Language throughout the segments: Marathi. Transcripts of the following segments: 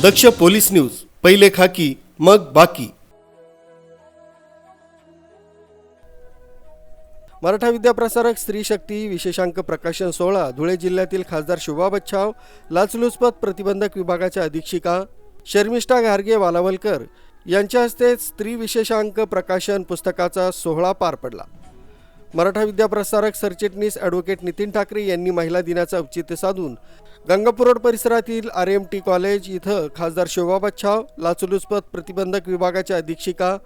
दक्ष पोलीस न्यूज, पहिले खाकी मग बाकी। मराठा विद्याप्रसारक स्त्री शक्ती विशेषांक प्रकाशन सोहळा धुळे जिल्ह्यातील खासदार शोभा बच्छाव, लाचलुचपत प्रतिबंधक विभागाच्या अधीक्षिका शर्मिष्ठा घारगे वालावलकर यांच्या हस्ते स्त्री विशेषांक प्रकाशन पुस्तकाचा सोहळा पार पडला। मराठा विद्याप्रसारक सरचिटणीस ॲडव्होकेट नितीन ठाकरे यांनी महिला दिनाचे औचित्य साधून गंगापूर रोड परिसरातील RMT कॉलेज इथं खासदार शोभा बच्छाव, लाचलुचपत प्रतिबंधक विभागाच्या अधीक्षिका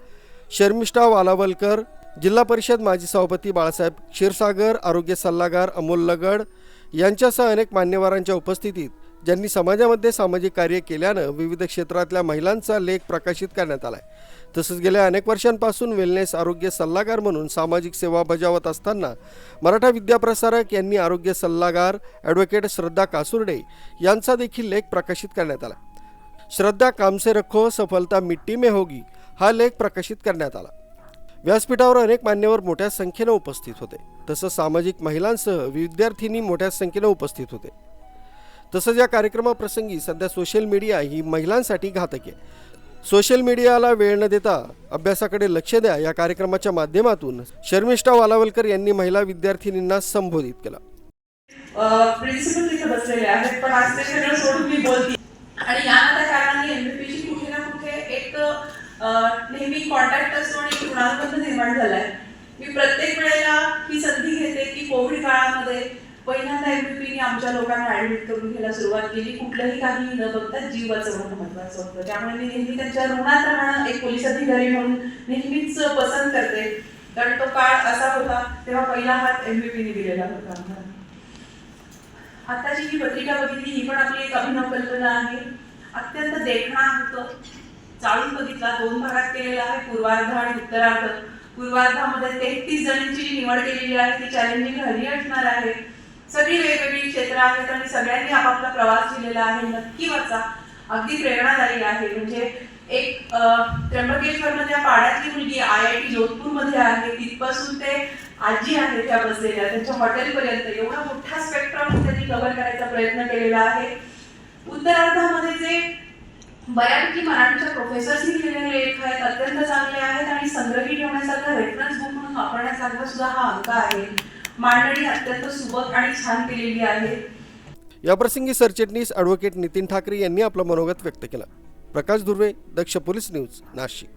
शर्मिष्ठा वालावलकर, जिल्हा परिषद माजी सभापती बाळासाहेब क्षीरसागर, आरोग्य सल्लागार अमोल लगड यांच्यासह अनेक मान्यवरांच्या उपस्थितीत ज्यांनी समाजामध्ये सामाजिक कार्य केल्यानं विविध क्षेत्रातल्या महिलांचा लेख प्रकाशित करण्यात आला आहे। तसंच गेल्या अनेक वर्षांपासून वेलनेस आरोग्य सल्लागार म्हणून सामाजिक सेवा बजावत असताना मराठा विद्याप्रसारक यांनी आरोग्य सल्लागार ॲडव्होकेट श्रद्धा कासुर्डे यांचा देखील लेख प्रकाशित करण्यात आला। श्रद्धा काम से रखो सफलता मिट्टी में होगी हा लेख प्रकाशित करण्यात आला। व्यासपीठावर अनेक मान्यवर मोठ्या संख्येने उपस्थित होते। तसंच सामाजिक महिलांसह विद्यार्थ्यांनी मोठ्या संख्येने उपस्थित होते। तसंच या कार्यक्रमाप्रसंगी सध्या सोशल मीडिया ही महिलांसाठी घातक आहे। सोशल मीडियाला वेळ न देता अभ्यासाकडे लक्ष द्या या कार्यक्रमाच्या माध्यमातून शर्मिष्ठा वालावलकर यांनी महिला विद्यार्थिनींना संबोधित केलं। प्रिन्सिपल तिथे बसलेले आहेत, पण आज ते सगळं सोडून मी बोलते आणि यानंतर कारणाने एमपीची कुठे ना कुठे एक नेहमी कॉन्टॅक्ट असतो आणि एक ऋणानुबंध निर्माण झालाय। मी प्रत्येक वेळेला ही संधी घेते की कोविड काळामध्ये पहिल्यांदा एमपीने आमच्या लोकांना ऍडमिट करून घ्यायला सुरुवात केली। कुठलंही काही न बघता जीव वाचवणं महत्त्वाचं होतं। त्यामुळे मी नेहमी त्यांच्या ऋणात राहणं एक पोलीस अधिकारी म्हणून नेहमीच पसंत करते, कारण तो काळ असा होता तेव्हा पहिला हात एमपीने दिलेला होता। आताची ही पत्रिका बघितली, ही पण आपली एक अभिनव कल्पना आहे। अत्यंत देखणा होतं, चाळून बघितला, 2 भागात केलेला आहे, पूर्वार्ध आणि उत्तरार्ध। पूर्वार्धामध्ये 33 जणांची निवड केलेली आहे, ती चॅलेंजिंग हल्ली असणार आहे। सगळी वेगवेगळी क्षेत्र आहेत आणि सगळ्यांनी आपापला प्रवास केलेला आहे। नक्की वाचा, अगदी प्रेरणादायी आहे। म्हणजे एक त्र्यंबकेश्वरमधल्या पाड्यातली मुलगी IIT जोधपूरमध्ये आहे, तिथपासून ते आजी आहे त्या बसलेल्या त्यांच्या हॉटेलपर्यंत एवढा मोठा स्पेक्ट्रम त्यांनी कव्हर करायचा प्रयत्न केलेला आहे। उत्तरार्धामध्ये जे बऱ्यापैकी मराठीच्या प्रोफेसर्सनी लिहिलेले लेख आहेत, अत्यंत चांगले आहेत आणि संग्रही ठेवण्यासारखा रेफरन्स बुक म्हणून वापरण्यासारखा सुद्धा हा अंक आहे। मांडणी अत्यंत सुबक आणि छान केलेली आहे। या प्रसंगी सरचिटणीस ॲडव्होकेट नितीन ठाकरे यांनी आपलं मनोगत व्यक्त केलं। प्रकाश धुर्वे, दक्ष पोलीस न्यूज, नाशिक।